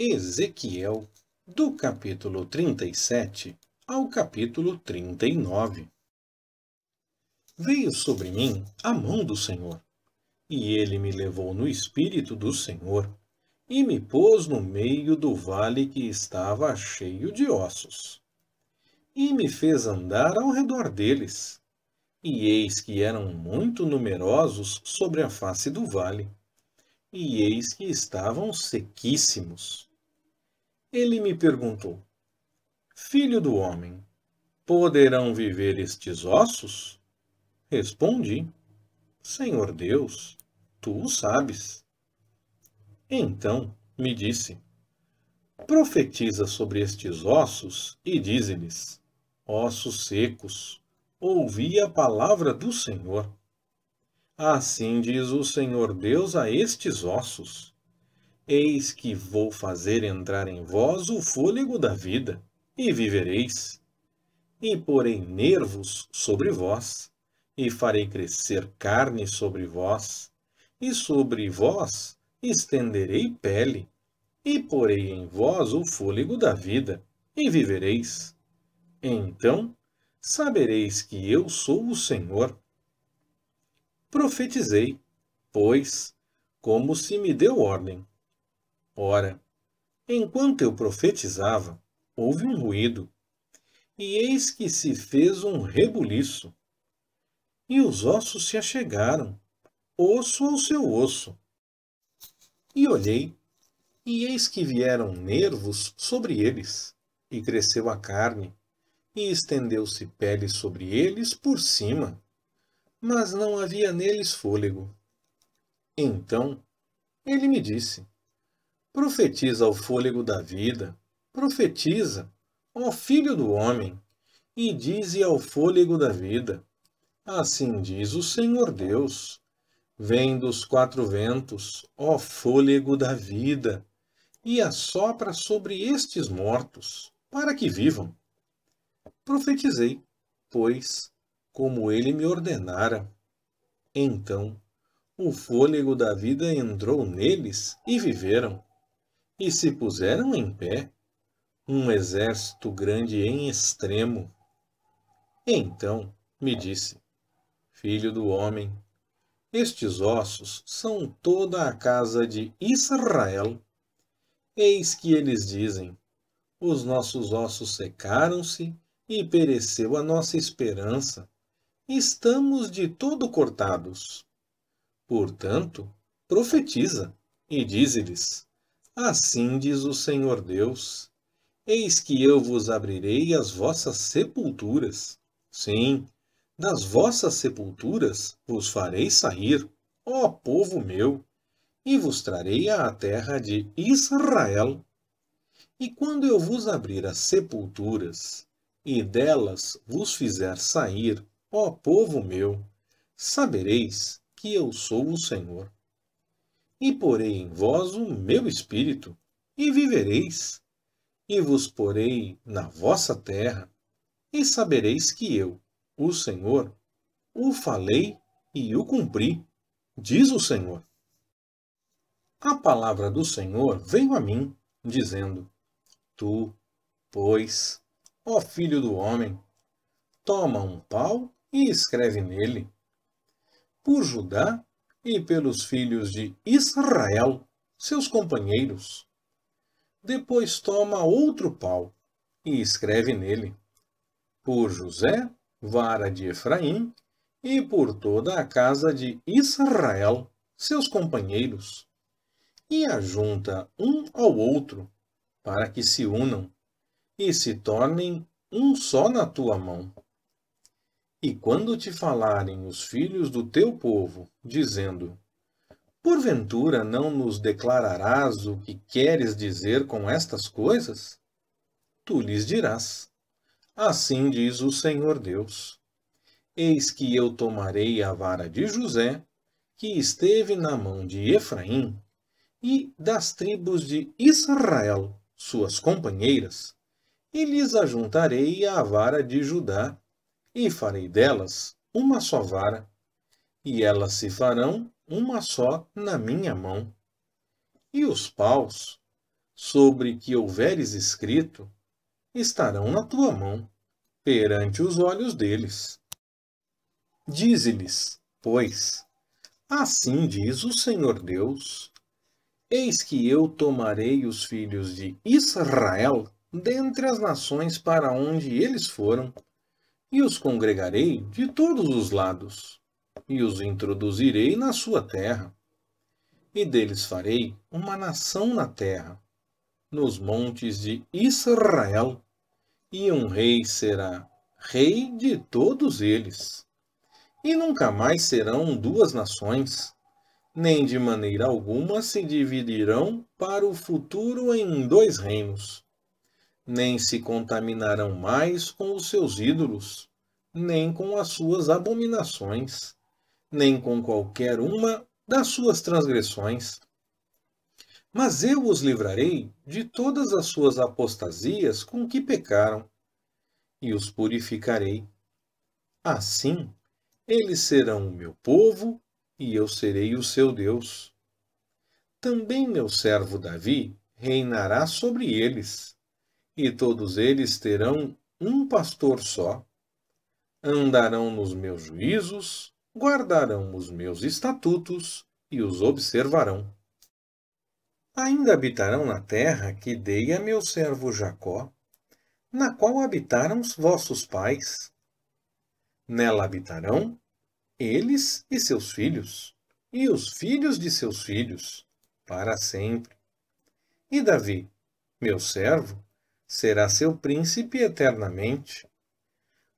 Ezequiel, do capítulo 37 ao capítulo 39. Veio sobre mim a mão do Senhor, e ele me levou no espírito do Senhor, e me pôs no meio do vale que estava cheio de ossos. E me fez andar ao redor deles, e eis que eram muito numerosos sobre a face do vale, e eis que estavam sequíssimos. Ele me perguntou: Filho do homem, poderão viver estes ossos? Respondi: Senhor Deus, tu o sabes. Então me disse: Profetiza sobre estes ossos e dize-lhes: Ossos secos, ouvi a palavra do Senhor. Assim diz o Senhor Deus a estes ossos: Eis que vou fazer entrar em vós o fôlego da vida, e vivereis. E porei nervos sobre vós, e farei crescer carne sobre vós, e sobre vós estenderei pele, e porei em vós o fôlego da vida, e vivereis. Então sabereis que eu sou o Senhor. Profetizei, pois, como se me deu ordem. Ora, enquanto eu profetizava, houve um ruído, e eis que se fez um rebuliço. E os ossos se achegaram, osso ao seu osso. E olhei, e eis que vieram nervos sobre eles, e cresceu a carne, e estendeu-se pele sobre eles por cima, mas não havia neles fôlego. Então ele me disse: Profetiza ao fôlego da vida, profetiza, ó filho do homem, e dize ao fôlego da vida: Assim diz o Senhor Deus: Vem dos quatro ventos, ó fôlego da vida, e assopra sobre estes mortos, para que vivam. Profetizei, pois, como ele me ordenara. Então o fôlego da vida entrou neles e viveram, e se puseram em pé, um exército grande em extremo. Então me disse: Filho do homem, estes ossos são toda a casa de Israel. Eis que eles dizem: Os nossos ossos secaram-se e pereceu a nossa esperança. Estamos de todo cortados. Portanto, profetiza e dize-lhes: Assim diz o Senhor Deus: Eis que eu vos abrirei as vossas sepulturas. Sim, das vossas sepulturas vos farei sair, ó povo meu, e vos trarei à terra de Israel. E quando eu vos abrir as sepulturas, e delas vos fizer sair, ó povo meu, sabereis que eu sou o Senhor. E porei em vós o meu espírito, e vivereis, e vos porei na vossa terra, e sabereis que eu, o Senhor, o falei e o cumpri, diz o Senhor. A palavra do Senhor veio a mim, dizendo: Tu, pois, ó filho do homem, toma um pau e escreve nele, por Judá e pelos filhos de Israel, seus companheiros. Depois toma outro pau e escreve nele, por José, vara de Efraim, e por toda a casa de Israel, seus companheiros. E ajunta um ao outro, para que se unam, e se tornem um só na tua mão. E quando te falarem os filhos do teu povo, dizendo: Porventura não nos declararás o que queres dizer com estas coisas? Tu lhes dirás: Assim diz o Senhor Deus: Eis que eu tomarei a vara de José, que esteve na mão de Efraim, e das tribos de Israel, suas companheiras, e lhes ajuntarei a vara de Judá, e farei delas uma só vara, e elas se farão uma só na minha mão. E os paus sobre que houveres escrito, estarão na tua mão, perante os olhos deles. Dize-lhes, pois, assim diz o Senhor Deus: eis que eu tomarei os filhos de Israel dentre as nações para onde eles foram, e os congregarei de todos os lados, e os introduzirei na sua terra, e deles farei uma nação na terra, nos montes de Israel, e um rei será rei de todos eles. E nunca mais serão duas nações, nem de maneira alguma se dividirão para o futuro em dois reinos, nem se contaminarão mais com os seus ídolos, nem com as suas abominações, nem com qualquer uma das suas transgressões. Mas eu os livrarei de todas as suas apostasias com que pecaram, e os purificarei. Assim, eles serão o meu povo, e eu serei o seu Deus. Também meu servo Davi reinará sobre eles, e todos eles terão um pastor só. Andarão nos meus juízos, guardarão os meus estatutos e os observarão. Ainda habitarão na terra que dei a meu servo Jacó, na qual habitaram os vossos pais. Nela habitarão eles e seus filhos, e os filhos de seus filhos, para sempre. E Davi, meu servo, será seu príncipe eternamente.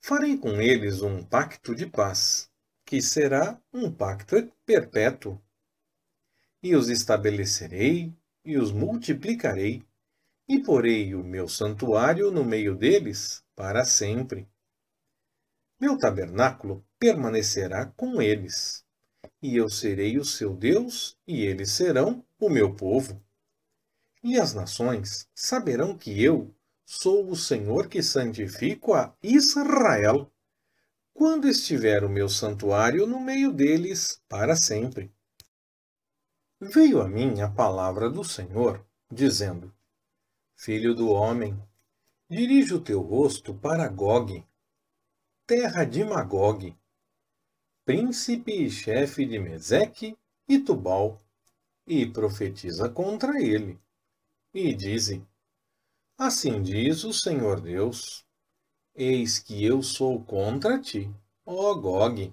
Farei com eles um pacto de paz, que será um pacto perpétuo. E os estabelecerei, e os multiplicarei, e porei o meu santuário no meio deles para sempre. Meu tabernáculo permanecerá com eles, e eu serei o seu Deus, e eles serão o meu povo. E as nações saberão que eu sou o Senhor que santifico a Israel, quando estiver o meu santuário no meio deles para sempre. Veio a mim a palavra do Senhor, dizendo: Filho do homem, dirige o teu rosto para Gogue, terra de Magogue, príncipe e chefe de Meseque e Tubal, e profetiza contra ele. E dize: Assim diz o Senhor Deus: eis que eu sou contra ti, ó Gogue,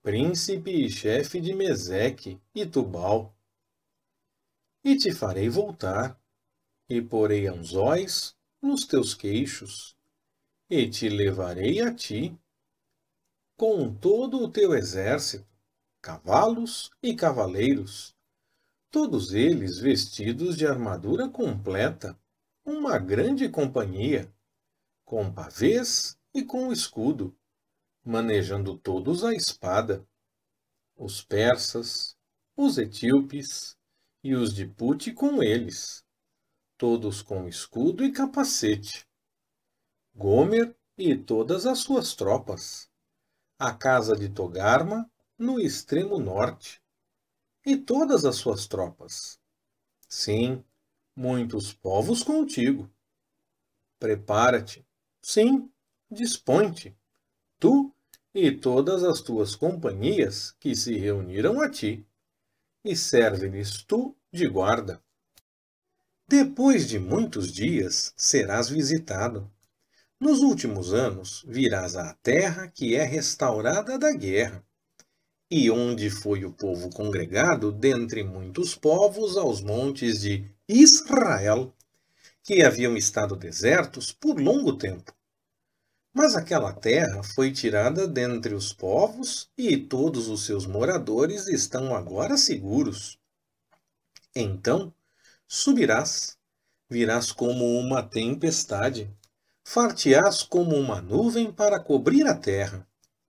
príncipe e chefe de Meseque e Tubal. E te farei voltar, e porei anzóis nos teus queixos, e te levarei a ti, com todo o teu exército, cavalos e cavaleiros, todos eles vestidos de armadura completa, uma grande companhia, com pavês e com escudo, manejando todos a espada, os persas, os etíopes e os de Pute com eles, todos com escudo e capacete, Gomer e todas as suas tropas, a casa de Togarma no extremo norte, e todas as suas tropas. Sim, muitos povos contigo. Prepara-te, sim, dispõe-te, tu e todas as tuas companhias que se reuniram a ti, e serve-lhes tu de guarda. Depois de muitos dias serás visitado. Nos últimos anos virás à terra que é restaurada da guerra, e onde foi o povo congregado dentre muitos povos aos montes de Israel, que haviam estado desertos por longo tempo. Mas aquela terra foi tirada dentre os povos, e todos os seus moradores estão agora seguros. Então subirás, virás como uma tempestade, far-te-ás como uma nuvem para cobrir a terra,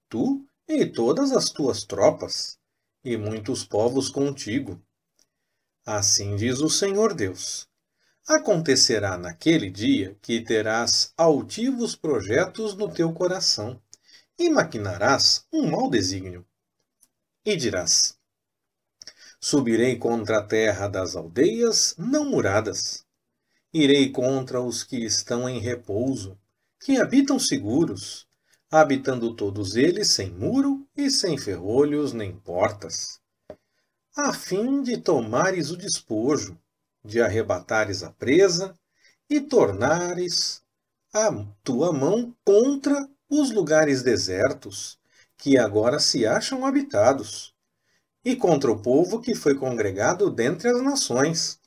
tu e todas as tuas tropas, e muitos povos contigo. Assim diz o Senhor Deus: acontecerá naquele dia que terás altivos projetos no teu coração, e maquinarás um mau desígnio. E dirás: subirei contra a terra das aldeias não muradas, Irei contra os que estão em repouso, que habitam seguros, habitando todos eles sem muro e sem ferrolhos nem portas, a fim de tomares o despojo, de arrebatares a presa e tornares a tua mão contra os lugares desertos, que agora se acham habitados, e contra o povo que foi congregado dentre as nações,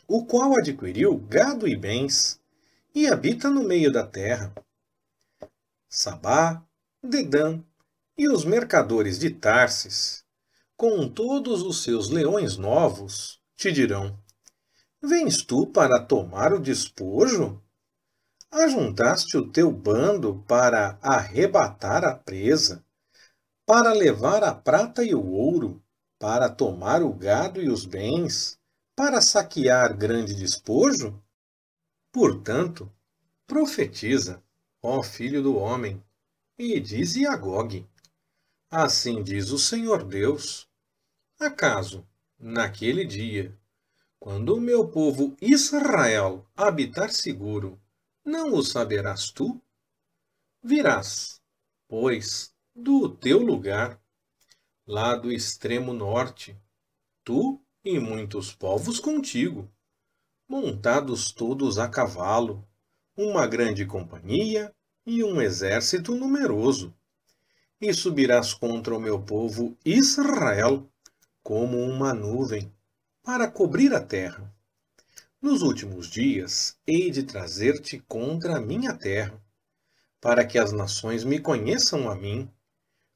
o qual adquiriu gado e bens, e habita no meio da terra. Sabá, Dedã e os mercadores de Tarsis, com todos os seus leões novos, te dirão: vens tu para tomar o despojo? Ajuntaste o teu bando para arrebatar a presa, para levar a prata e o ouro, para tomar o gado e os bens, para saquear grande despojo? Portanto, profetiza, ó filho do homem, e dize a Gogue: assim diz o Senhor Deus: acaso, naquele dia, quando o meu povo Israel habitar seguro, não o saberás tu? Virás, pois, do teu lugar, lá do extremo norte, tu e muitos povos contigo, montados todos a cavalo, uma grande companhia e um exército numeroso, e subirás contra o meu povo Israel como uma nuvem, para cobrir a terra. Nos últimos dias hei de trazer-te contra a minha terra, para que as nações me conheçam a mim,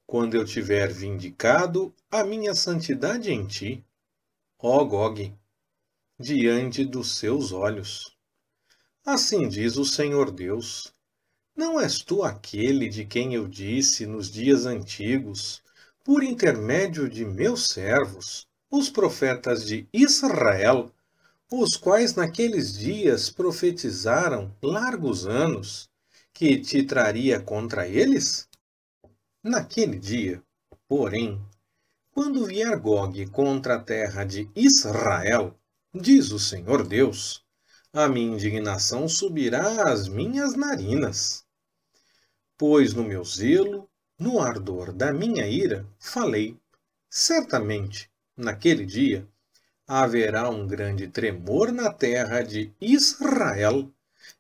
quando eu tiver vindicado a minha santidade em ti, ó Gogue, diante dos seus olhos. Assim diz o Senhor Deus: não és tu aquele de quem eu disse nos dias antigos, por intermédio de meus servos, os profetas de Israel, os quais naqueles dias profetizaram largos anos, que te traria contra eles? Naquele dia, porém, quando vier Gogue contra a terra de Israel, diz o Senhor Deus, a minha indignação subirá às minhas narinas. Pois no meu zelo, no ardor da minha ira, falei: certamente, naquele dia, haverá um grande tremor na terra de Israel,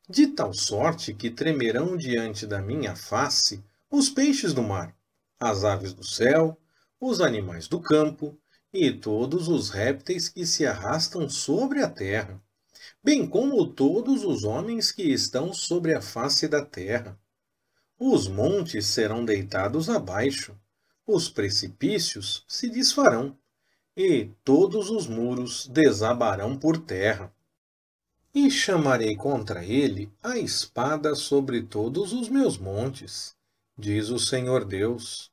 de tal sorte que tremerão diante da minha face os peixes do mar, as aves do céu, os animais do campo e todos os répteis que se arrastam sobre a terra, bem como todos os homens que estão sobre a face da terra. Os montes serão deitados abaixo, os precipícios se desfarão, e todos os muros desabarão por terra. E chamarei contra ele a espada sobre todos os meus montes, diz o Senhor Deus.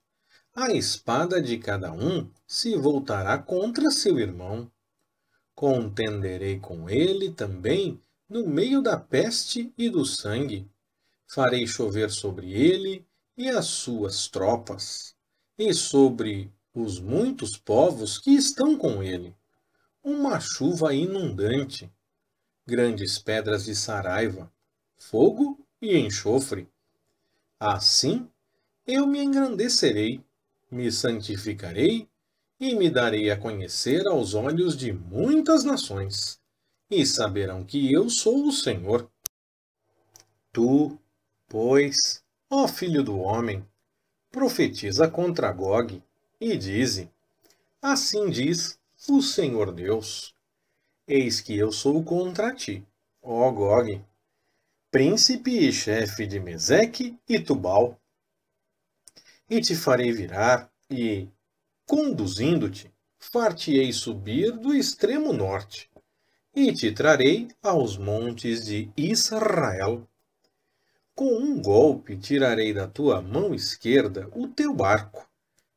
A espada de cada um se voltará contra seu irmão. Contenderei com ele também no meio da peste e do sangue. Farei chover sobre ele e as suas tropas, e sobre os muitos povos que estão com ele, uma chuva inundante, grandes pedras de saraiva, fogo e enxofre. Assim eu me engrandecerei, me santificarei e me darei a conhecer aos olhos de muitas nações, e saberão que eu sou o Senhor. Tu, pois, ó filho do homem, profetiza contra Gogue e dize: assim diz o Senhor Deus: eis que eu sou contra ti, ó Gogue, príncipe e chefe de Meseque e Tubal, e te farei virar e, conduzindo-te, far-te-ei subir do extremo norte, e te trarei aos montes de Israel. Com um golpe tirarei da tua mão esquerda o teu arco,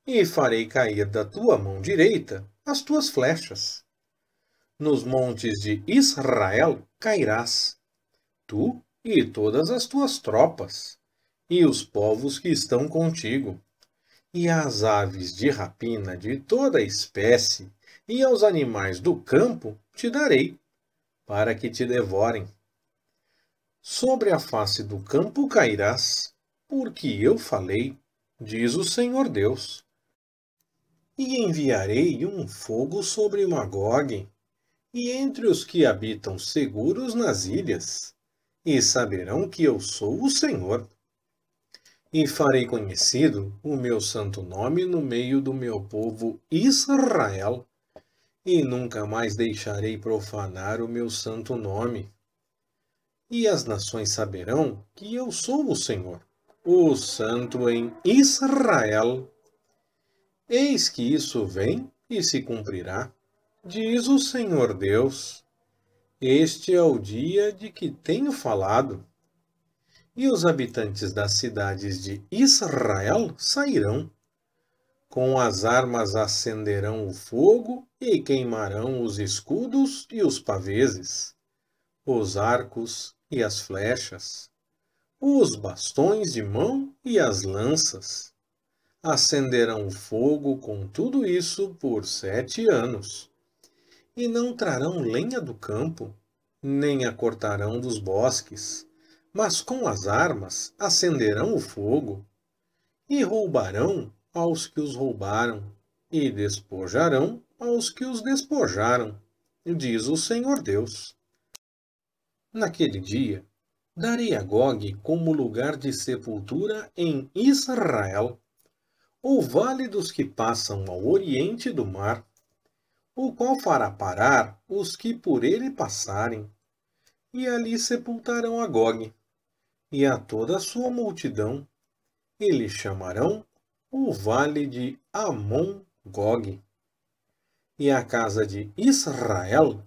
e farei cair da tua mão direita as tuas flechas. Nos montes de Israel cairás, tu e todas as tuas tropas, e os povos que estão contigo, e às aves de rapina de toda espécie, e aos animais do campo te darei, para que te devorem. Sobre a face do campo cairás, porque eu falei, diz o Senhor Deus. E enviarei um fogo sobre Magog, e entre os que habitam seguros nas ilhas, e saberão que eu sou o Senhor. E farei conhecido o meu santo nome no meio do meu povo Israel, e nunca mais deixarei profanar o meu santo nome. E as nações saberão que eu sou o Senhor, o Santo em Israel. Eis que isso vem e se cumprirá, diz o Senhor Deus. Este é o dia de que tenho falado. E os habitantes das cidades de Israel sairão. Com as armas acenderão o fogo e queimarão os escudos e os paveses, os arcos e as flechas, os bastões de mão e as lanças. Acenderão o fogo com tudo isso por 7 anos. E não trarão lenha do campo, nem a cortarão dos bosques, mas com as armas acenderão o fogo, e roubarão aos que os roubaram, e despojarão aos que os despojaram, diz o Senhor Deus. Naquele dia, darei a Gog como lugar de sepultura em Israel, o vale dos que passam ao oriente do mar, o qual fará parar os que por ele passarem, e ali sepultarão a Gog, e a toda a sua multidão, e lhe chamarão o vale de Amon-Gog. E a casa de Israel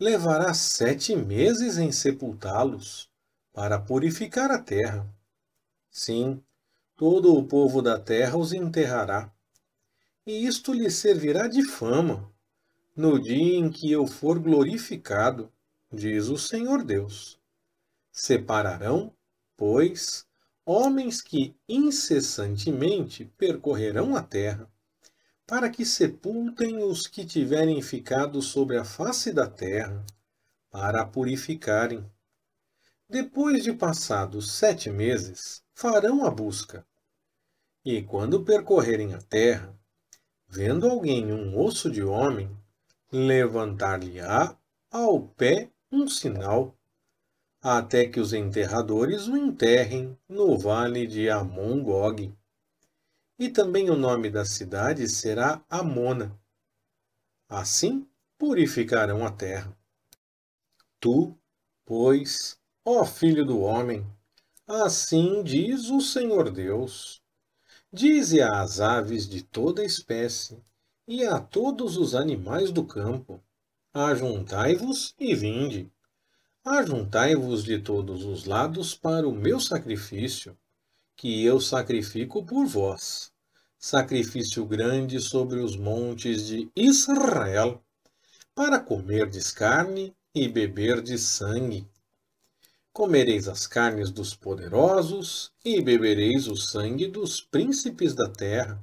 levará 7 meses em sepultá-los, para purificar a terra. Sim, todo o povo da terra os enterrará, e isto lhes servirá de fama, no dia em que eu for glorificado, diz o Senhor Deus. Separarão, pois, homens que incessantemente percorrerão a terra, para que sepultem os que tiverem ficado sobre a face da terra, para a purificarem. Depois de passados 7 meses, farão a busca. E quando percorrerem a terra, vendo alguém um osso de homem, levantar-lhe-á ao pé um sinal, até que os enterradores o enterrem no vale de Amon-Gog. E também o nome da cidade será Amona. Assim purificarão a terra. Tu, pois, ó filho do homem, assim diz o Senhor Deus, dize às aves de toda espécie e a todos os animais do campo: ajuntai-vos e vinde. Ajuntai-vos de todos os lados para o meu sacrifício, que eu sacrifico por vós. Sacrifício grande sobre os montes de Israel, para comerdes carne e beberdes sangue. Comereis as carnes dos poderosos e bebereis o sangue dos príncipes da terra,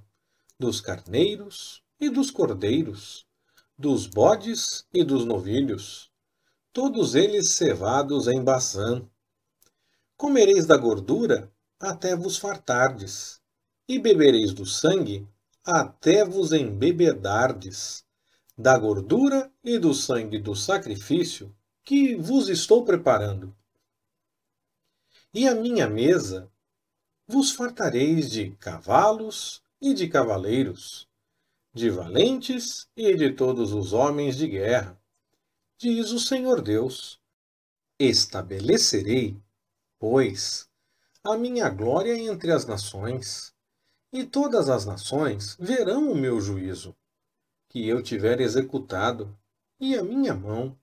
dos carneiros e dos cordeiros, dos bodes e dos novilhos, todos eles cevados em Bazã. Comereis da gordura até vos fartardes, e bebereis do sangue até vos embebedardes, da gordura e do sangue do sacrifício que vos estou preparando. E a minha mesa vos fartareis de cavalos e de cavaleiros, de valentes e de todos os homens de guerra, diz o Senhor Deus. Estabelecerei, pois, a minha glória entre as nações, e todas as nações verão o meu juízo, que eu tiver executado, e a minha mão,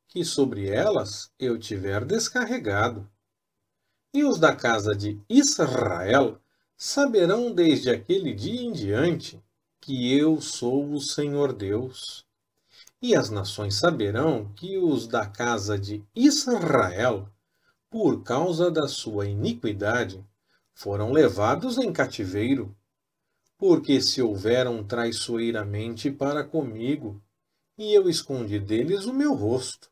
que sobre elas eu tiver descarregado. E os da casa de Israel saberão desde aquele dia em diante que eu sou o Senhor Deus. E as nações saberão que os da casa de Israel, por causa da sua iniquidade, foram levados em cativeiro, porque se houveram traiçoeiramente para comigo, e eu escondi deles o meu rosto.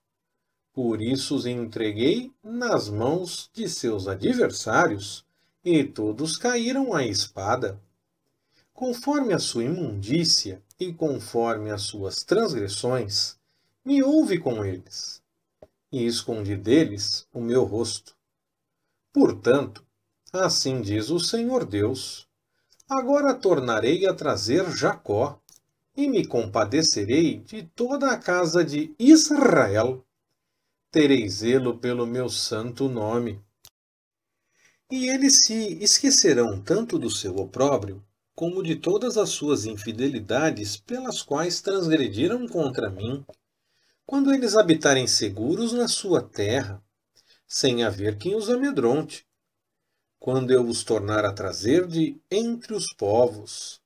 Por isso os entreguei nas mãos de seus adversários, e todos caíram à espada. Conforme a sua imundícia e conforme as suas transgressões, me houve com eles, e escondi deles o meu rosto. Portanto, assim diz o Senhor Deus: agora tornarei a trazer Jacó, e me compadecerei de toda a casa de Israel. Terei zelo pelo meu santo nome. E eles se esquecerão tanto do seu opróbrio, como de todas as suas infidelidades pelas quais transgrediram contra mim, quando eles habitarem seguros na sua terra, sem haver quem os amedronte, quando eu os tornar a trazer de entre os povos,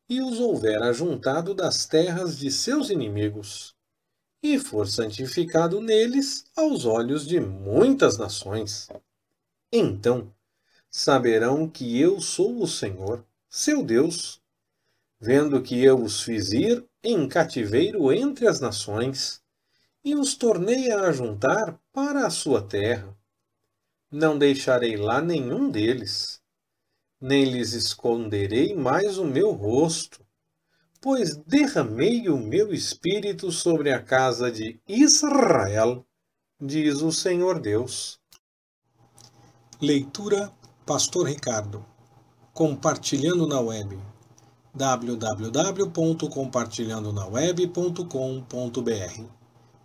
e os houver ajuntado das terras de seus inimigos, e for santificado neles aos olhos de muitas nações. Então saberão que eu sou o Senhor, seu Deus, vendo que eu os fiz ir em cativeiro entre as nações, e os tornei a ajuntar para a sua terra. Não deixarei lá nenhum deles, nem lhes esconderei mais o meu rosto, pois derramei o meu espírito sobre a casa de Israel, diz o Senhor Deus. Leitura Pastor Ricardo. Compartilhando na web. www.compartilhandonaweb.com.br.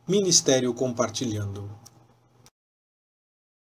Ministério Compartilhando.